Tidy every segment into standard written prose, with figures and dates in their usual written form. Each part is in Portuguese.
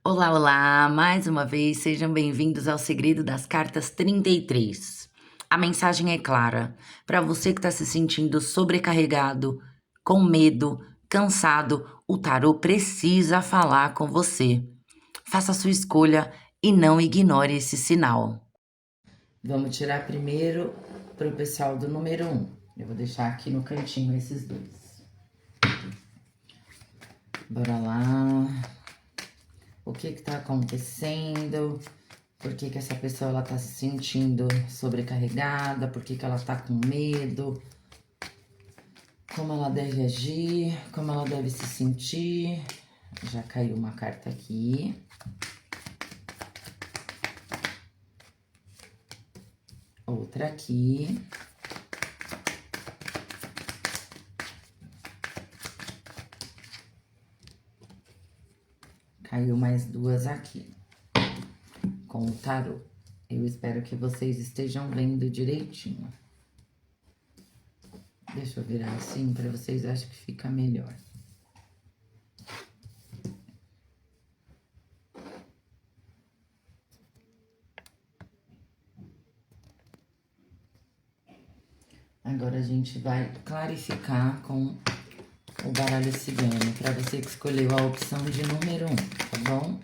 Olá, olá! Mais uma vez, sejam bem-vindos ao Segredo das Cartas 33. A mensagem é clara. Para você que está se sentindo sobrecarregado, com medo, cansado, o tarô precisa falar com você. Faça a sua escolha e não ignore esse sinal. Vamos tirar primeiro para o pessoal do número 1. Eu vou deixar aqui no cantinho esses dois. Bora lá. O que tá acontecendo? Por que essa pessoa ela tá se sentindo sobrecarregada? Por que ela tá com medo? Como ela deve agir? Como ela deve se sentir? Já caiu uma carta aqui. Outra aqui. Caiu mais duas aqui. Com o tarô. Eu espero que vocês estejam vendo direitinho. Deixa eu virar assim para vocês, acho que fica melhor. Agora a gente vai clarificar com o baralho cigano, para você que escolheu a opção de número 1, tá bom?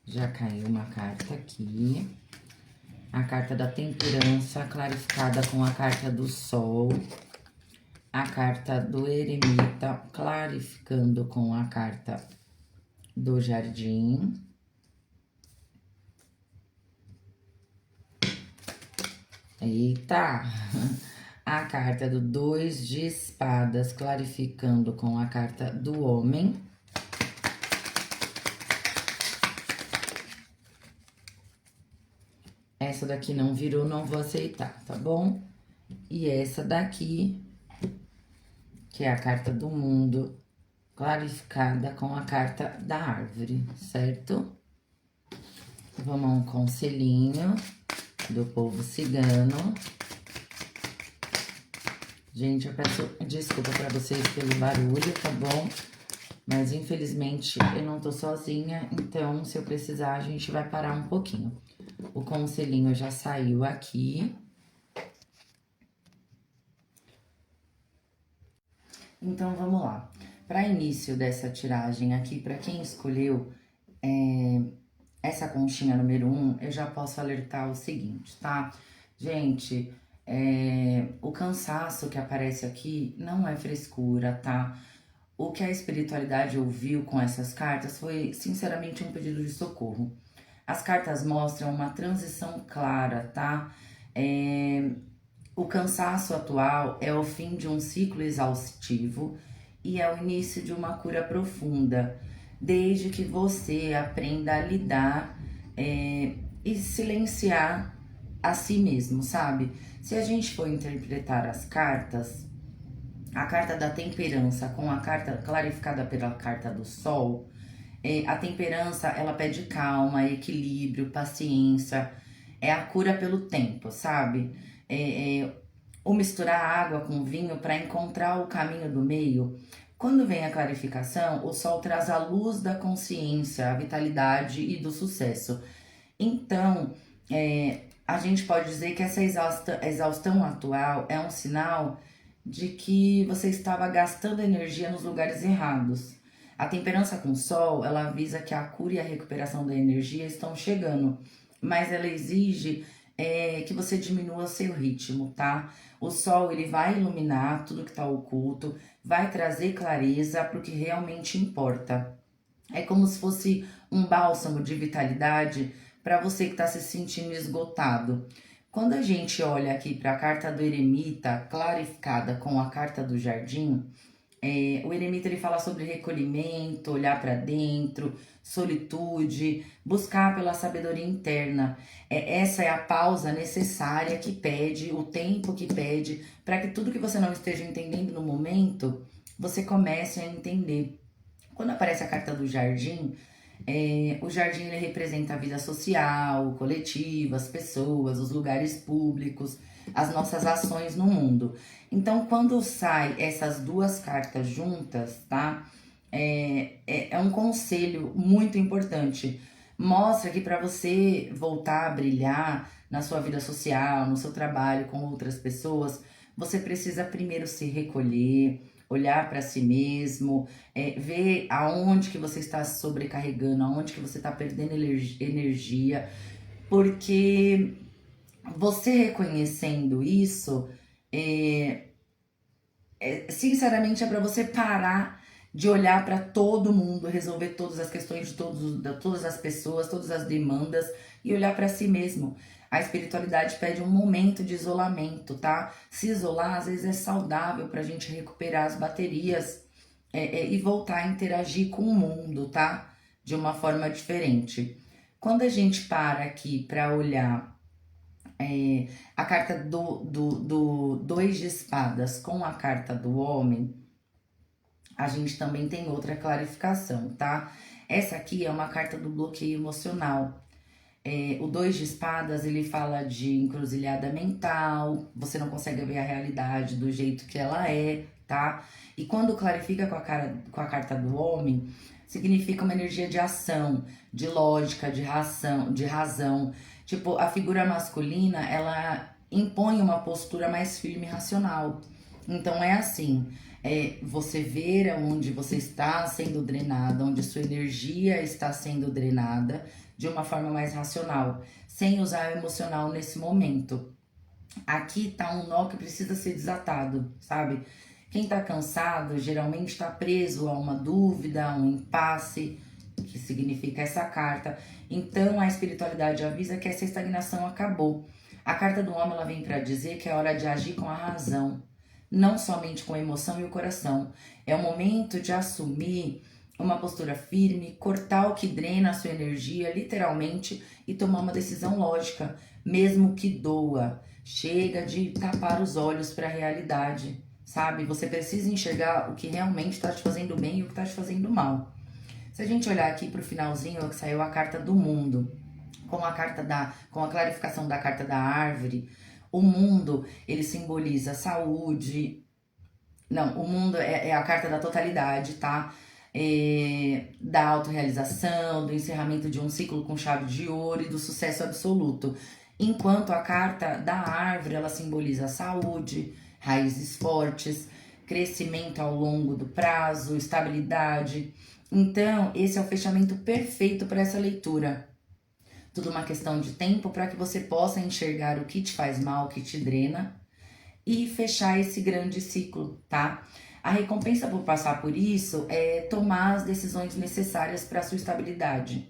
Já caiu uma carta aqui. A carta da temperança, clarificada com a carta do sol. A carta do eremita, clarificando com a carta do jardim. Eita! A carta do 2 de espadas, clarificando com a carta do homem. Essa daqui não virou, não vou aceitar, tá bom? E essa daqui, que é a carta do mundo, clarificada com a carta da árvore, certo? Vamos a um conselhinho do povo cigano. Gente, eu peço desculpa pra vocês pelo barulho, tá bom? Mas infelizmente eu não tô sozinha, então se eu precisar a gente vai parar um pouquinho. O conselhinho já saiu aqui. Então vamos lá. Para início dessa tiragem aqui, para quem escolheu essa conchinha número 1, eu já posso alertar o seguinte, tá? Gente, o cansaço que aparece aqui não é frescura, tá? O que a espiritualidade ouviu com essas cartas foi, sinceramente, um pedido de socorro. As cartas mostram uma transição clara, tá? O cansaço atual é o fim de um ciclo exaustivo e é o início de uma cura profunda, desde que você aprenda a lidar e silenciar a si mesmo, sabe? Se a gente for interpretar as cartas, a carta da temperança com a carta clarificada pela carta do sol, a temperança ela pede calma, equilíbrio, paciência, é a cura pelo tempo, sabe? Ou misturar água com vinho para encontrar o caminho do meio. Quando vem a clarificação, o sol traz a luz da consciência, a vitalidade e do sucesso. Então, a gente pode dizer que essa exaustão atual é um sinal de que você estava gastando energia nos lugares errados. A temperança com o sol, ela avisa que a cura e a recuperação da energia estão chegando, mas ela exige que você diminua seu ritmo, tá? O sol, ele vai iluminar tudo que está oculto, vai trazer clareza para o que realmente importa. É como se fosse um bálsamo de vitalidade para você que está se sentindo esgotado. Quando a gente olha aqui para a carta do eremita, clarificada com a carta do jardim, o eremita ele fala sobre recolhimento, olhar para dentro, solitude, buscar pela sabedoria interna. Essa é a pausa necessária que pede, o tempo que pede, para que tudo que você não esteja entendendo no momento, você comece a entender. Quando aparece a carta do jardim, o jardim ele representa a vida social, coletiva, as pessoas, os lugares públicos, as nossas ações no mundo. Então, quando sai essas duas cartas juntas, tá? É um conselho muito importante. Mostra que para você voltar a brilhar na sua vida social, no seu trabalho com outras pessoas, você precisa primeiro se recolher, olhar para si mesmo, ver aonde que você está se sobrecarregando, aonde que você está perdendo energia, porque você reconhecendo isso, é, sinceramente, é para você parar de olhar para todo mundo, resolver todas as questões de todas as pessoas, todas as demandas e olhar para si mesmo. A espiritualidade pede um momento de isolamento, tá? Se isolar às vezes é saudável para a gente recuperar as baterias e voltar a interagir com o mundo, tá? De uma forma diferente. Quando a gente para aqui para olhar a carta do dois de espadas com a carta do homem, a gente também tem outra clarificação, tá? Essa aqui é uma carta do bloqueio emocional. O dois de espadas, ele fala de encruzilhada mental, você não consegue ver a realidade do jeito que ela é, tá? E quando clarifica com a carta do homem, significa uma energia de ação, de lógica, de razão. Tipo, a figura masculina, ela impõe uma postura mais firme e racional. Então é assim, você ver onde você está sendo drenada, onde sua energia está sendo drenada de uma forma mais racional, sem usar o emocional nesse momento. Aqui tá um nó que precisa ser desatado, sabe? Quem tá cansado geralmente está preso a uma dúvida, a um impasse, que significa essa carta. Então a espiritualidade avisa que essa estagnação acabou. A carta do homem ela vem para dizer que é hora de agir com a razão, não somente com a emoção e o coração. É o momento de assumir uma postura firme, cortar o que drena a sua energia, literalmente, e tomar uma decisão lógica, mesmo que doa. Chega de tapar os olhos para a realidade, sabe? Você precisa enxergar o que realmente está te fazendo bem e o que está te fazendo mal. Se a gente olhar aqui para o finalzinho, que saiu a carta do mundo, com a clarificação da carta da árvore, o mundo, ele simboliza saúde. Não, o mundo é a carta da totalidade, tá? Da autorrealização, do encerramento de um ciclo com chave de ouro e do sucesso absoluto. Enquanto a carta da árvore, ela simboliza a saúde, raízes fortes, crescimento ao longo do prazo, estabilidade. Então, esse é o fechamento perfeito para essa leitura. Tudo uma questão de tempo para que você possa enxergar o que te faz mal, o que te drena e fechar esse grande ciclo, tá? A recompensa por passar por isso é tomar as decisões necessárias para sua estabilidade.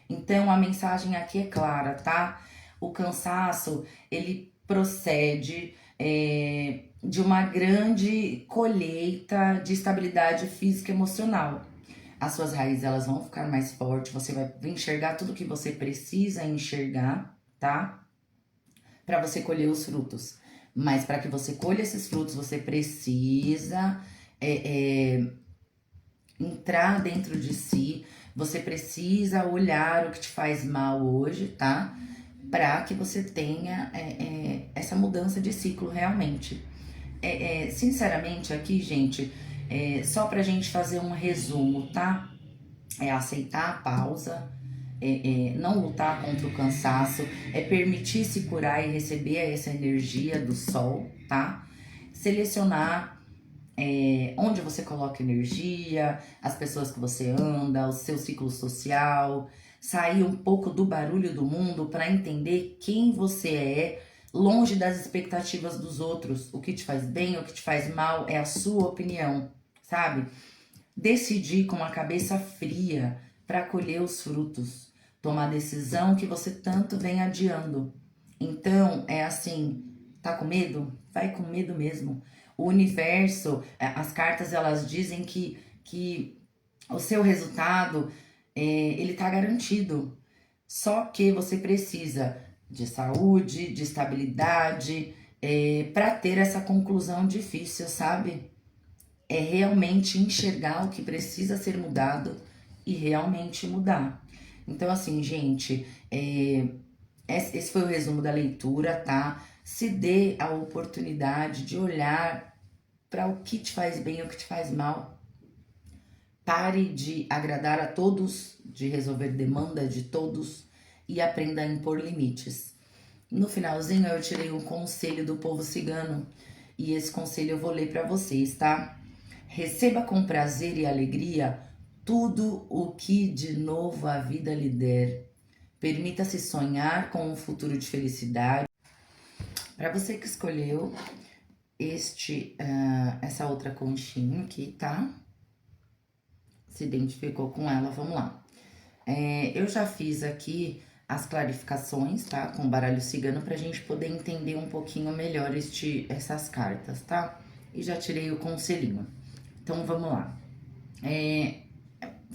Então a mensagem aqui é clara, tá? O cansaço ele procede de uma grande colheita de estabilidade física e emocional. As suas raízes elas vão ficar mais fortes, você vai enxergar tudo que você precisa enxergar, tá? Para você colher os frutos. Mas para que você colha esses frutos, você precisa entrar dentro de si, você precisa olhar o que te faz mal hoje, tá? Para que você tenha essa mudança de ciclo realmente. Sinceramente, aqui, gente, só pra gente fazer um resumo, tá? É aceitar a pausa, não lutar contra o cansaço, é permitir se curar e receber essa energia do sol, tá? Selecionar onde você coloca energia, as pessoas que você anda, o seu ciclo social, sair um pouco do barulho do mundo para entender quem você é, longe das expectativas dos outros. O que te faz bem, o que te faz mal é a sua opinião, sabe? Decidir com a cabeça fria para colher os frutos, tomar a decisão que você tanto vem adiando. Então, é assim, tá com medo? Vai com medo mesmo. O universo, as cartas elas dizem que o seu resultado ele tá garantido. Só que você precisa de saúde, de estabilidade, para ter essa conclusão difícil, sabe? É realmente enxergar o que precisa ser mudado e realmente mudar. Então, assim, gente, esse foi o resumo da leitura, tá? Se dê a oportunidade de olhar para o que te faz bem e o que te faz mal. Pare de agradar a todos, de resolver demanda de todos e aprenda a impor limites. No finalzinho eu tirei um conselho do povo cigano e esse conselho eu vou ler para vocês, tá? Receba com prazer e alegria tudo o que de novo a vida lhe der. Permita-se sonhar com um futuro de felicidade. Para você que escolheu essa outra conchinha aqui, tá? Se identificou com ela, vamos lá. Eu já fiz aqui as clarificações, tá? Com o baralho cigano, pra gente poder entender um pouquinho melhor essas cartas, tá? E já tirei o conselhinho. Então, vamos lá.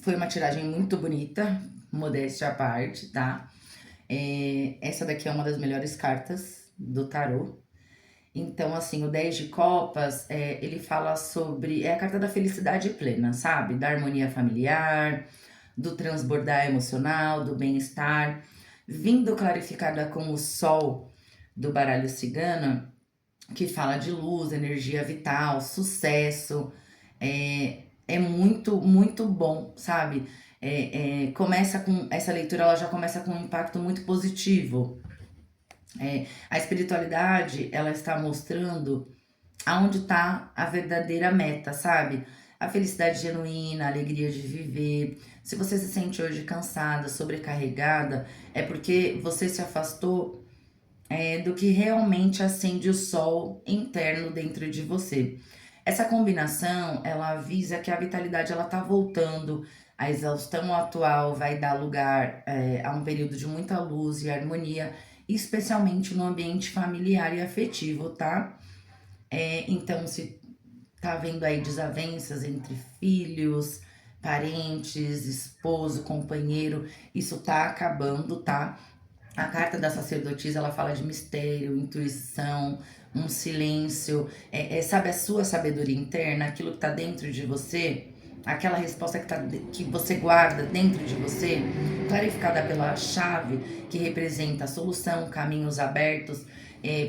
Foi uma tiragem muito bonita, modéstia à parte, tá? Essa daqui é uma das melhores cartas do tarô. Então, assim, o 10 de copas, ele fala sobre... É a carta da felicidade plena, sabe? Da harmonia familiar, do transbordar emocional, do bem-estar. Vindo clarificada com o sol do baralho cigano, que fala de luz, energia vital, sucesso. É muito, muito bom, sabe? Começa com... Essa leitura, ela já começa com um impacto muito positivo. A espiritualidade, ela está mostrando aonde está a verdadeira meta, sabe? A felicidade genuína, a alegria de viver. Se você se sente hoje cansada, sobrecarregada, é porque você se afastou do que realmente acende o sol interno dentro de você. Essa combinação, ela avisa que a vitalidade ela tá voltando, a exaustão atual vai dar lugar a um período de muita luz e harmonia, especialmente no ambiente familiar e afetivo, tá? Então, se tá havendo aí desavenças entre filhos, parentes, esposo, companheiro, isso tá acabando, tá? A carta da sacerdotisa, ela fala de mistério, intuição, um silêncio, sabe a sua sabedoria interna, aquilo que tá dentro de você, aquela resposta que você guarda dentro de você, clarificada pela chave, que representa a solução, caminhos abertos,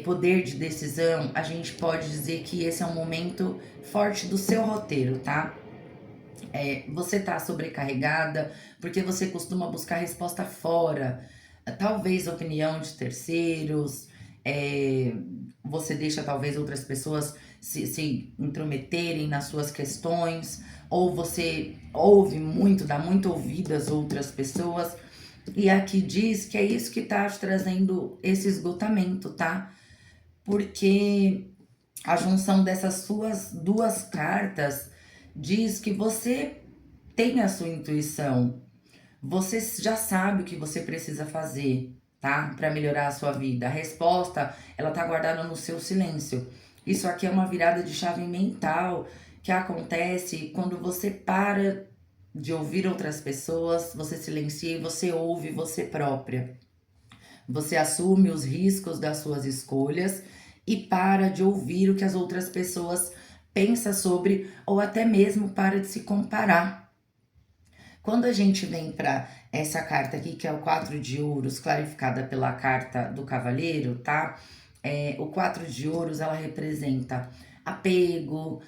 poder de decisão. A gente pode dizer que esse é um momento forte do seu roteiro, tá? Você tá sobrecarregada porque você costuma buscar resposta fora, talvez opinião de terceiros, você deixa talvez outras pessoas se intrometerem nas suas questões, ou você ouve muito, dá muito ouvido às outras pessoas, e aqui diz que é isso que tá te trazendo esse esgotamento, tá? Porque a junção dessas suas duas cartas diz que você tem a sua intuição, você já sabe o que você precisa fazer, tá? Para melhorar a sua vida. A resposta, ela tá guardada no seu silêncio. Isso aqui é uma virada de chave mental que acontece quando você para de ouvir outras pessoas, você silencia e você ouve você própria. Você assume os riscos das suas escolhas e para de ouvir o que as outras pessoas pensam sobre, ou até mesmo para de se comparar. Quando a gente vem para essa carta aqui, que é o 4 de ouros, clarificada pela carta do cavaleiro, tá? O 4 de ouros, ela representa apego,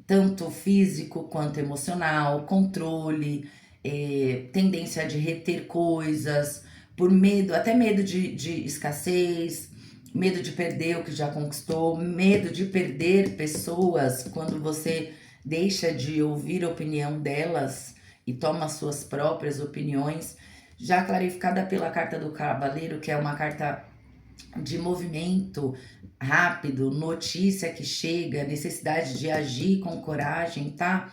tanto físico quanto emocional, controle, tendência de reter coisas, por medo, até medo de escassez, medo de perder o que já conquistou, medo de perder pessoas quando você deixa de ouvir a opinião delas e toma suas próprias opiniões. Já clarificada pela carta do cavaleiro, que é uma carta de movimento rápido, notícia que chega, necessidade de agir com coragem, tá?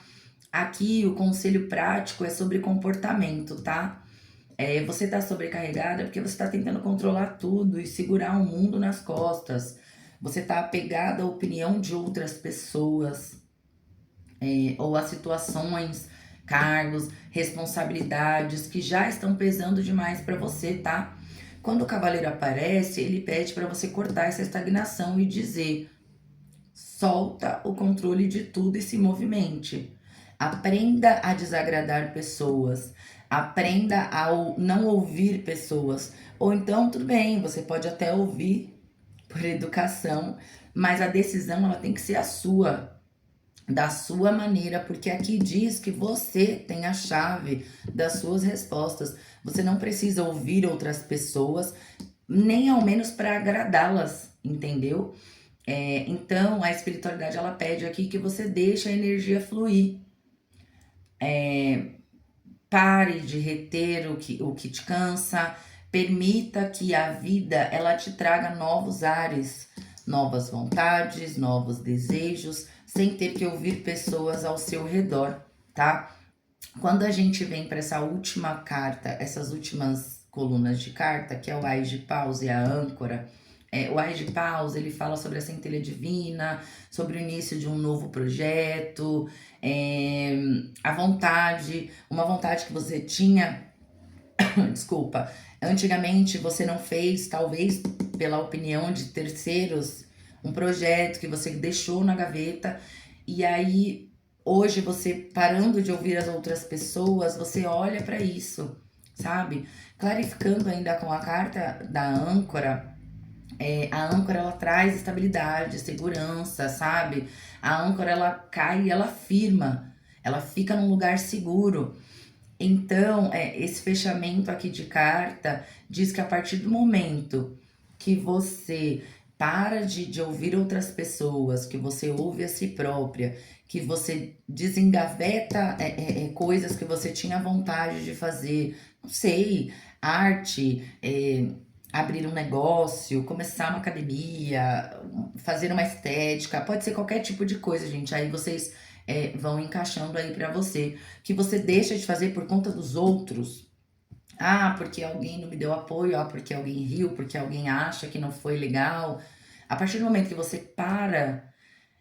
Aqui o conselho prático é sobre comportamento, tá? Você tá sobrecarregada porque você tá tentando controlar tudo e segurar o mundo nas costas. Você tá apegada à opinião de outras pessoas, ou a situações, cargos, responsabilidades que já estão pesando demais para você, tá? Quando o cavaleiro aparece, ele pede para você cortar essa estagnação e dizer: solta o controle de tudo e se movimente. Aprenda a desagradar pessoas. Aprenda a não ouvir pessoas. Ou então, tudo bem, você pode até ouvir por educação, mas a decisão ela tem que ser a sua. da sua maneira, porque aqui diz que você tem a chave das suas respostas. Você não precisa ouvir outras pessoas, nem ao menos para agradá-las, entendeu? Então, a espiritualidade ela pede aqui que você deixe a energia fluir. Pare de reter o que te cansa, permita que a vida ela te traga novos ares, novas vontades, novos desejos, sem ter que ouvir pessoas ao seu redor, tá? Quando a gente vem para essa última carta, essas últimas colunas de carta, que é o Ais de Paus e a âncora, o Ais de Paus, ele fala sobre a centelha divina, sobre o início de um novo projeto, a vontade, uma vontade que você tinha, desculpa, antigamente você não fez, talvez pela opinião de terceiros, um projeto que você deixou na gaveta, e aí hoje você parando de ouvir as outras pessoas, você olha para isso, sabe? Clarificando ainda com a carta da âncora, a âncora ela traz estabilidade, segurança, sabe? A âncora ela cai e ela firma, ela fica num lugar seguro. Então, esse fechamento aqui de carta diz que a partir do momento que você para de ouvir outras pessoas, que você ouve a si própria, que você desengaveta coisas que você tinha vontade de fazer, não sei, arte, abrir um negócio, começar uma academia, fazer uma estética, pode ser qualquer tipo de coisa, gente. Aí vocês vão encaixando aí pra você, que você deixa de fazer por conta dos outros. Ah, porque alguém não me deu apoio, ah, porque alguém riu, porque alguém acha que não foi legal. A partir do momento que você para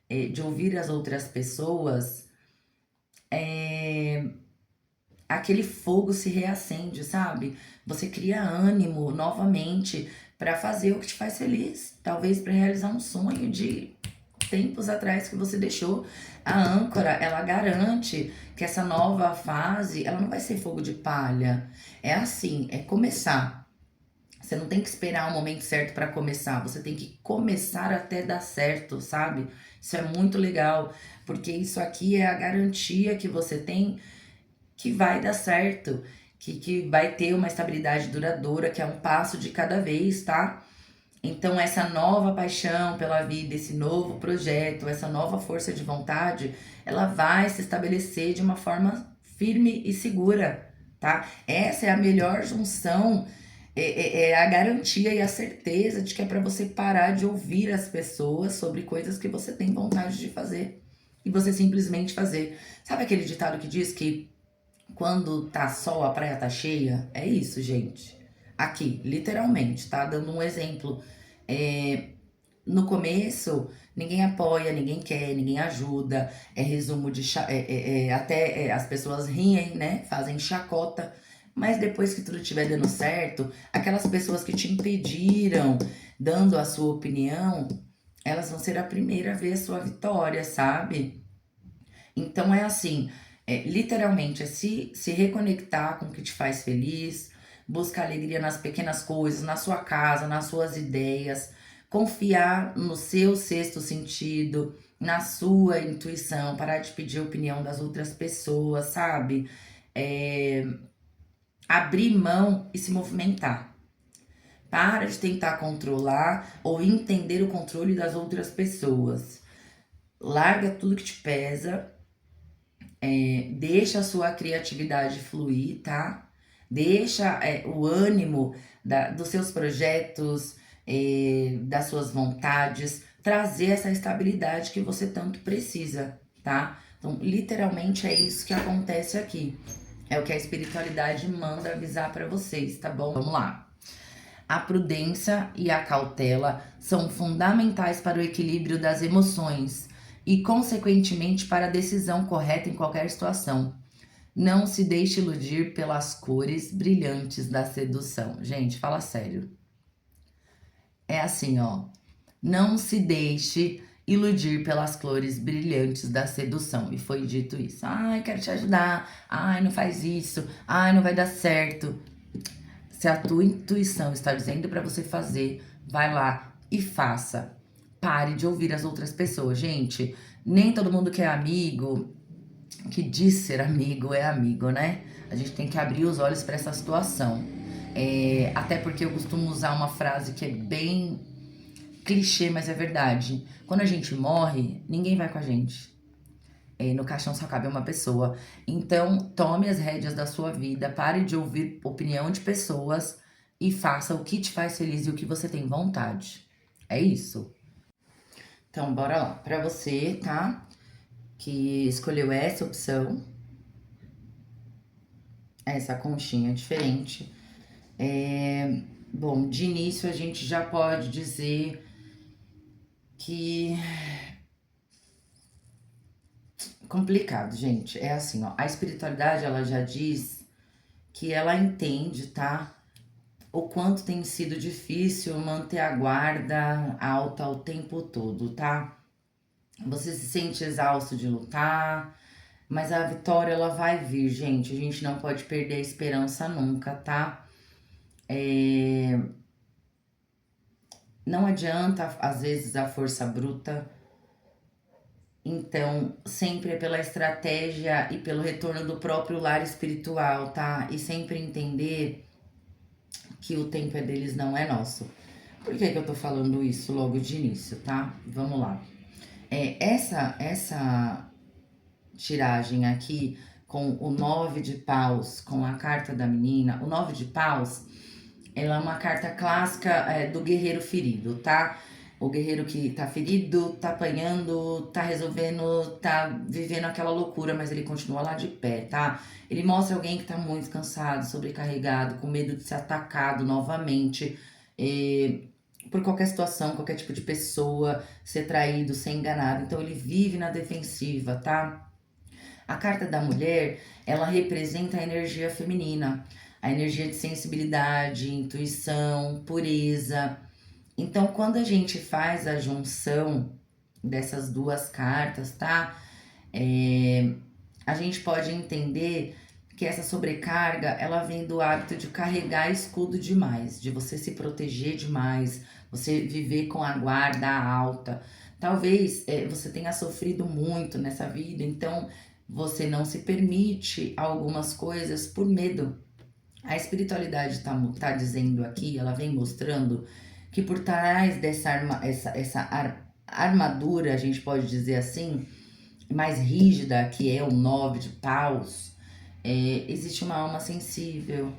de ouvir as outras pessoas, aquele fogo se reacende, sabe? Você cria ânimo novamente para fazer o que te faz feliz, talvez para realizar um sonho de tempos atrás que você deixou. A âncora, ela garante que essa nova fase, ela não vai ser fogo de palha. É assim, é começar. Você não tem que esperar o momento certo para começar, você tem que começar até dar certo, sabe? Isso é muito legal, porque isso aqui é a garantia que você tem que vai dar certo, que vai ter uma estabilidade duradoura, que é um passo de cada vez, tá? Então, essa nova paixão pela vida, esse novo projeto, essa nova força de vontade, ela vai se estabelecer de uma forma firme e segura, tá? Essa é a melhor junção, é a garantia e a certeza de que é para você parar de ouvir as pessoas sobre coisas que você tem vontade de fazer e você simplesmente fazer. Sabe aquele ditado que diz que quando tá sol, a praia tá cheia? É isso, gente. Aqui, literalmente, tá? Dando um exemplo. É, no começo, ninguém apoia, ninguém quer, ninguém ajuda. É resumo de... até as pessoas riem, né? Fazem chacota. Mas depois que tudo estiver dando certo, aquelas pessoas que te impediram, dando a sua opinião, elas vão ser a primeira a ver a sua vitória, sabe? Então é assim, literalmente, é se reconectar com o que te faz feliz, buscar alegria nas pequenas coisas, na sua casa, nas suas ideias, confiar no seu sexto sentido, na sua intuição, parar de pedir a opinião das outras pessoas, sabe? É, abrir mão e se movimentar. Para de tentar controlar ou entender o controle das outras pessoas. Larga tudo que te pesa. Deixa a sua criatividade fluir, tá? Deixa o ânimo dos seus projetos, das suas vontades, trazer essa estabilidade que você tanto precisa, tá? Então, literalmente é isso que acontece aqui. É o que a espiritualidade manda avisar para vocês, tá bom? Vamos lá. A prudência e a cautela são fundamentais para o equilíbrio das emoções e, consequentemente, para a decisão correta em qualquer situação. Não se deixe iludir pelas cores brilhantes da sedução. Gente, fala sério. É assim, ó. Não se deixe iludir pelas cores brilhantes da sedução. E foi dito isso. Ai, quero te ajudar. Ai, não faz isso. Ai, não vai dar certo. Se a tua intuição está dizendo para você fazer, vai lá e faça. Pare de ouvir as outras pessoas. Gente, Nem todo mundo que é amigo, que diz ser amigo, é amigo, né? A gente tem que abrir os olhos para essa situação. Até porque eu costumo usar uma frase que é bem clichê, mas é verdade. Quando a gente morre, ninguém vai com a gente. No caixão só cabe uma pessoa. Então, tome as rédeas da sua vida, pare de ouvir opinião de pessoas e faça o que te faz feliz e o que você tem vontade. É isso. Então, bora lá. Para você, tá? Que escolheu essa opção, essa conchinha diferente. Bom, de início a gente já pode dizer que complicado, gente. É assim, ó, a espiritualidade ela já diz que ela entende, tá? O quanto tem sido difícil manter a guarda alta o tempo todo, tá? Você se sente exausto de lutar, mas a vitória ela vai vir, gente. A gente não pode perder a esperança nunca, tá? Não adianta, às vezes, a força bruta. Então, sempre é pela estratégia e pelo retorno do próprio lar espiritual, tá? E sempre entender que o tempo é deles, não é nosso. Por que eu tô falando isso logo de início, tá? Vamos lá. Essa tiragem aqui com o 9 de paus, com a carta da menina, o 9 de paus, ela é uma carta clássica do guerreiro ferido, tá? O guerreiro que tá ferido, tá apanhando, tá resolvendo, tá vivendo aquela loucura, mas ele continua lá de pé, tá? Ele mostra alguém que tá muito cansado, sobrecarregado, com medo de ser atacado novamente, por qualquer situação, qualquer tipo de pessoa, ser traído, ser enganado. Então ele vive na defensiva, tá? A carta da mulher, ela representa a energia feminina, a energia de sensibilidade, intuição, pureza. Então, quando a gente faz a junção dessas duas cartas, tá? A gente pode entender que essa sobrecarga, ela vem do hábito de carregar escudo demais, de você se proteger demais, você viver com a guarda alta. Talvez você tenha sofrido muito nessa vida, então você não se permite algumas coisas por medo. A espiritualidade tá dizendo aqui, ela vem mostrando que por trás dessa armadura, a gente pode dizer assim, mais rígida, que é o 9 de paus, existe uma alma sensível,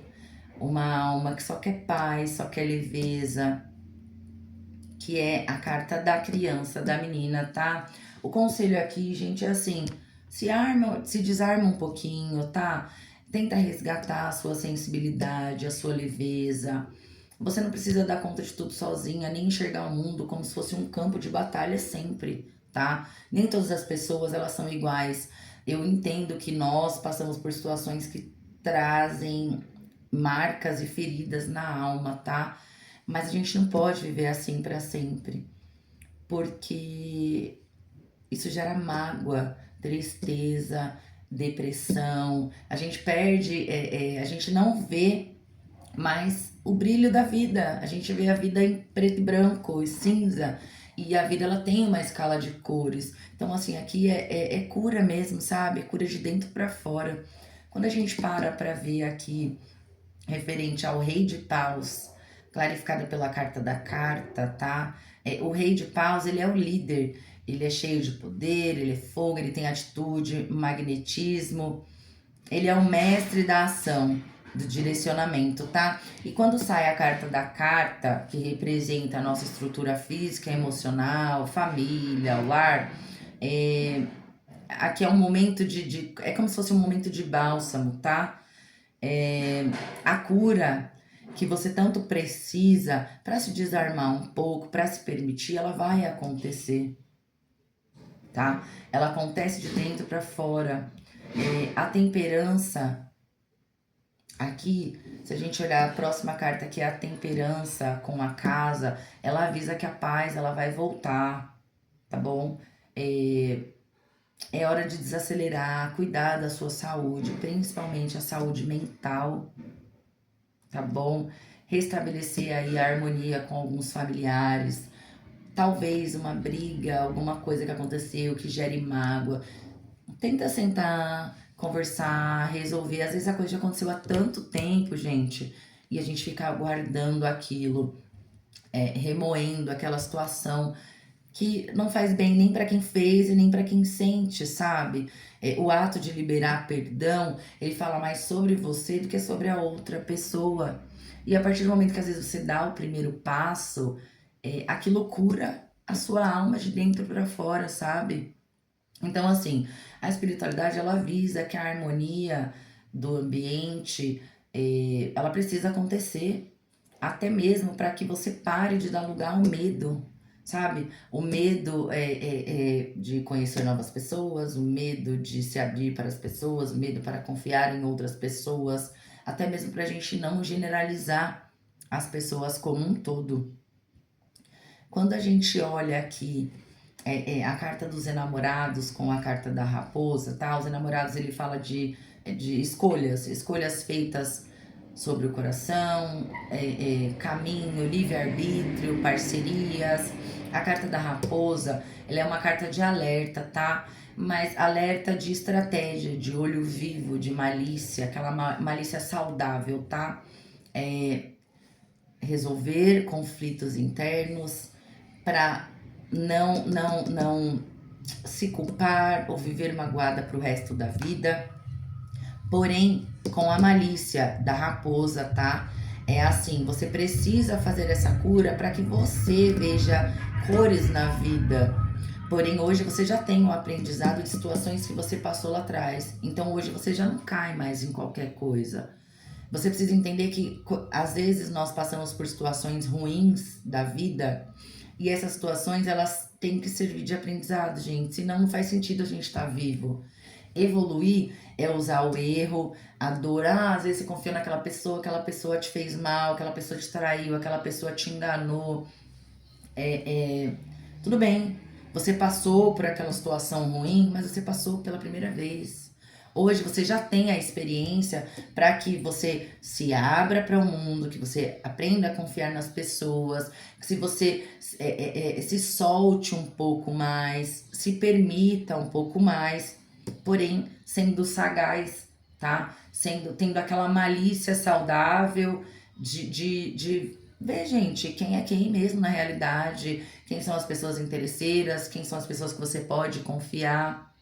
uma alma que só quer paz, só quer leveza, que é a carta da criança, da menina, tá? O conselho aqui, gente, é assim, se desarma um pouquinho, tá? Tenta resgatar a sua sensibilidade, a sua leveza. Você não precisa dar conta de tudo sozinha, nem enxergar o mundo como se fosse um campo de batalha sempre, tá? Nem todas as pessoas, elas são iguais. Eu entendo que nós passamos por situações que trazem marcas e feridas na alma, tá? Mas a gente não pode viver assim para sempre, porque isso gera mágoa, tristeza, depressão. A gente perde, a gente não vê mais o brilho da vida. A gente vê a vida em preto e branco e cinza. E a vida ela tem uma escala de cores. Então, assim, aqui é cura mesmo, sabe? É cura de dentro para fora. Quando a gente para ver aqui, referente ao Rei de Paus, clarificado pela carta da carta, tá? O Rei de Paus, ele é o líder. Ele é cheio de poder, ele é fogo, ele tem atitude, magnetismo. Ele é o mestre da ação, do direcionamento, tá? E quando sai a carta da carta, que representa a nossa estrutura física, emocional, família, o lar, aqui é um momento é como se fosse um momento de bálsamo, tá? A cura que você tanto precisa para se desarmar um pouco, para se permitir, ela vai acontecer, tá? Ela acontece de dentro para fora. A temperança, aqui, se a gente olhar a próxima carta, que é a temperança com a casa, ela avisa que a paz ela vai voltar, tá bom? É hora de desacelerar, cuidar da sua saúde, principalmente a saúde mental, tá bom? Restabelecer aí a harmonia com alguns familiares. talvez uma briga, alguma coisa que aconteceu que gere mágoa. Tenta sentar, conversar, resolver. Às vezes a coisa já aconteceu há tanto tempo, gente, e a gente fica guardando aquilo, remoendo aquela situação que não faz bem nem para quem fez e nem para quem sente, sabe? O ato de liberar perdão, ele fala mais sobre você do que sobre a outra pessoa. E a partir do momento que às vezes você dá o primeiro passo, aquilo cura a sua alma de dentro para fora, sabe? Então, assim, a espiritualidade ela visa que a harmonia do ambiente, ela precisa acontecer, até mesmo para que você pare de dar lugar ao medo, sabe? O medo de conhecer novas pessoas, o medo de se abrir para as pessoas, o medo para confiar em outras pessoas, até mesmo para a gente não generalizar as pessoas como um todo. Quando a gente olha aqui a carta dos enamorados com a carta da raposa, tá? Os enamorados ele fala de escolhas feitas sobre o coração, caminho, livre-arbítrio, parcerias. A carta da raposa, ela é uma carta de alerta, tá? Mas alerta de estratégia, de olho vivo, de malícia, aquela malícia saudável, tá? Resolver conflitos internos para não se culpar ou viver magoada pro resto da vida. Porém, com a malícia da raposa, tá? É assim, você precisa fazer essa cura para que você veja cores na vida. Porém, hoje você já tem um aprendizado de situações que você passou lá atrás. Então, hoje você já não cai mais em qualquer coisa. Você precisa entender que às vezes nós passamos por situações ruins da vida e essas situações elas têm que servir de aprendizado, gente. Senão não faz sentido a gente estar vivo. Evoluir é usar o erro, a dor. Às vezes você confia naquela pessoa te fez mal, aquela pessoa te traiu, aquela pessoa te enganou. Tudo bem, você passou por aquela situação ruim, mas você passou pela primeira vez. Hoje você já tem a experiência para que você se abra para o mundo, que você aprenda a confiar nas pessoas, que se você se solte um pouco mais, se permita um pouco mais, porém sendo sagaz, tá? Tendo aquela malícia saudável de ver, gente, quem é quem mesmo na realidade, quem são as pessoas interesseiras, quem são as pessoas que você pode confiar,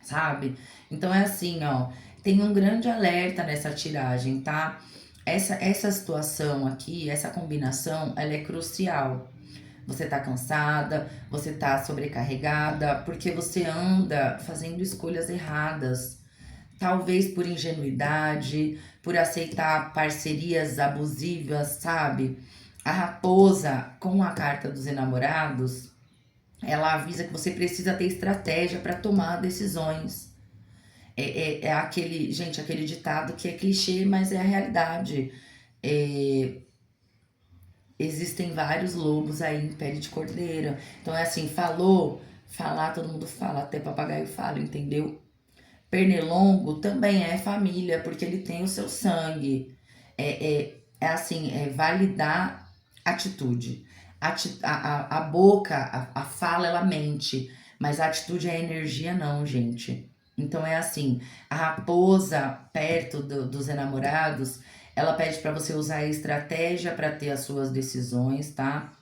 sabe? Então é assim, ó, tem um grande alerta nessa tiragem, tá? Essa situação aqui, essa combinação, ela é crucial. Você tá cansada, você tá sobrecarregada, porque você anda fazendo escolhas erradas. Talvez por ingenuidade, por aceitar parcerias abusivas, sabe? A raposa, com a carta dos enamorados, ela avisa que você precisa ter estratégia para tomar decisões. É aquele, gente, aquele ditado que é clichê, mas é a realidade. É, existem vários lobos aí em pele de cordeira. Então é assim, falou, falar todo mundo fala, até papagaio fala, entendeu? Pernilongo também é família, porque ele tem o seu sangue. É assim, é validar atitude. A boca, a fala, ela mente, mas a atitude é energia, não, gente. Então é assim, a raposa perto dos enamorados, ela pede para você usar a estratégia para ter as suas decisões, tá?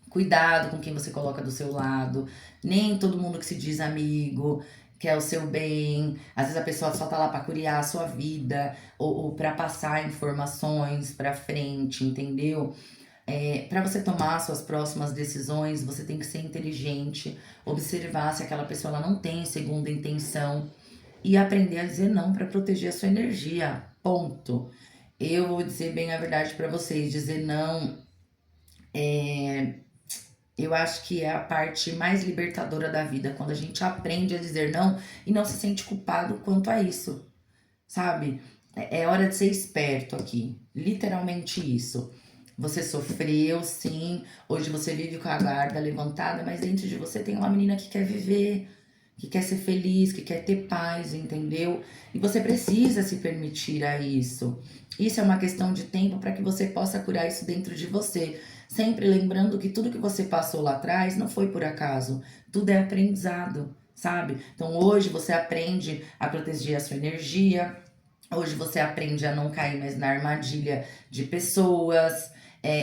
Cuidado com quem você coloca do seu lado. Nem todo mundo que se diz amigo quer o seu bem. Às vezes a pessoa só tá lá para curiar a sua vida ou para passar informações para frente, entendeu? Para você tomar suas próximas decisões, você tem que ser inteligente, observar se aquela pessoa ela não tem segunda intenção e aprender a dizer não para proteger a sua energia. Ponto. Eu vou dizer bem a verdade para vocês, dizer não eu acho que é a parte mais libertadora da vida, quando a gente aprende a dizer não e não se sente culpado quanto a isso, sabe? É hora de ser esperto aqui, literalmente isso. Você sofreu, sim, hoje você vive com a guarda levantada, mas dentro de você tem uma menina que quer viver, que quer ser feliz, que quer ter paz, entendeu? E você precisa se permitir a isso. Isso é uma questão de tempo para que você possa curar isso dentro de você. Sempre lembrando que tudo que você passou lá atrás não foi por acaso. Tudo é aprendizado, sabe? Então hoje você aprende a proteger a sua energia. Hoje você aprende a não cair mais na armadilha de pessoas.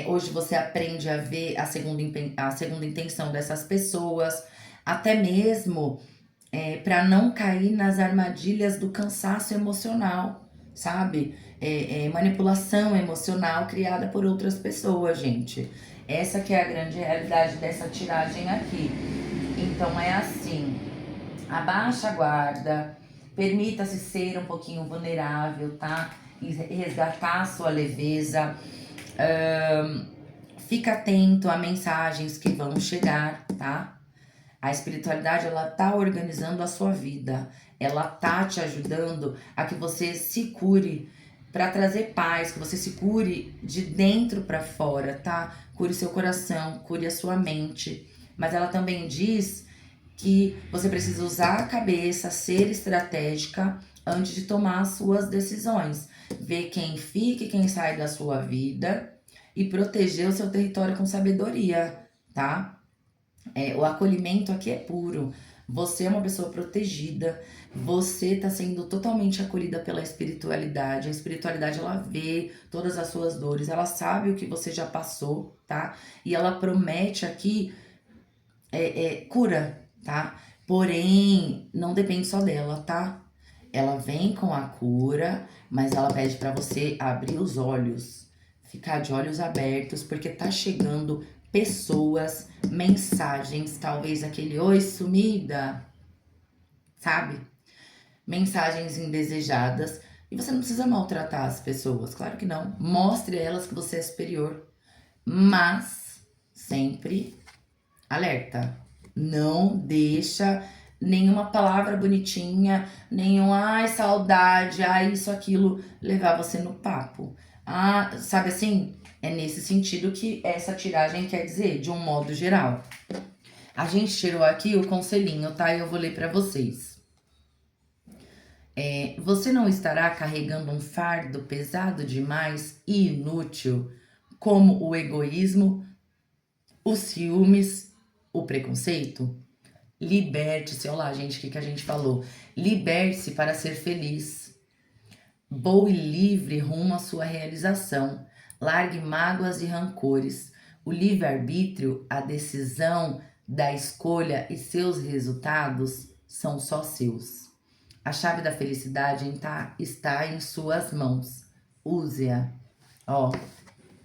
Hoje você aprende a ver a segunda intenção dessas pessoas. Até mesmo para não cair nas armadilhas do cansaço emocional, sabe? Manipulação emocional criada por outras pessoas, gente. Essa que é a grande realidade dessa tiragem aqui. Então é assim, abaixa a guarda, permita-se ser um pouquinho vulnerável, tá? E resgatar a sua leveza. Fica atento a mensagens que vão chegar, tá? A espiritualidade, ela tá organizando a sua vida. Ela tá te ajudando a que você se cure para trazer paz, que você se cure de dentro para fora, tá? Cure seu coração, cure a sua mente. Mas ela também diz que você precisa usar a cabeça, ser estratégica antes de tomar as suas decisões. Ver quem fica e quem sai da sua vida e proteger o seu território com sabedoria, tá? O acolhimento aqui é puro. Você é uma pessoa protegida, você está sendo totalmente acolhida pela espiritualidade. A espiritualidade, ela vê todas as suas dores, ela sabe o que você já passou, tá? E ela promete aqui cura, tá? Porém, não depende só dela, tá? Ela vem com a cura, mas ela pede para você abrir os olhos, ficar de olhos abertos, porque tá chegando pessoas, mensagens, talvez aquele oi sumida, sabe? Mensagens indesejadas. E você não precisa maltratar as pessoas, claro que não. Mostre a elas que você é superior, mas sempre alerta. Não deixa nenhuma palavra bonitinha, nenhum ai, saudade, ai, isso, aquilo, levar você no papo. Ah, sabe assim? É nesse sentido que essa tiragem quer dizer, de um modo geral. A gente tirou aqui o conselhinho, tá? Eu vou ler para vocês. Você não estará carregando um fardo pesado demais e inútil, como o egoísmo, os ciúmes, o preconceito? Liberte-se. Olha lá, gente, o que a gente falou? Liberte-se para ser feliz. Voe livre rumo à sua realização. Largue mágoas e rancores. O livre-arbítrio, a decisão da escolha e seus resultados são só seus. A chave da felicidade está em suas mãos. Use-a. Ó,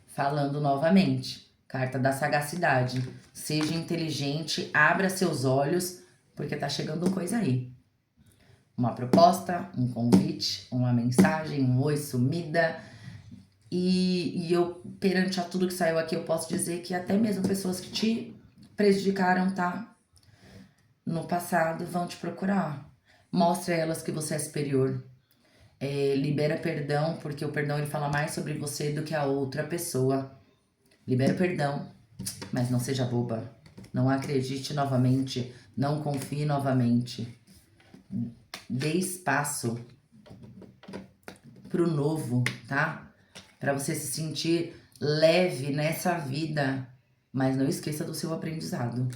falando novamente. Carta da sagacidade. Seja inteligente, abra seus olhos, porque tá chegando coisa aí. Uma proposta, um convite, uma mensagem, um oi sumida. E eu, perante a tudo que saiu aqui, eu posso dizer que até mesmo pessoas que te prejudicaram, tá? No passado, vão te procurar. Mostre a elas que você é superior. Libera perdão, porque o perdão ele fala mais sobre você do que a outra pessoa. Libera perdão, mas não seja boba. Não acredite novamente, não confie novamente. Dê espaço pro novo, tá? Para você se sentir leve nessa vida, mas não esqueça do seu aprendizado.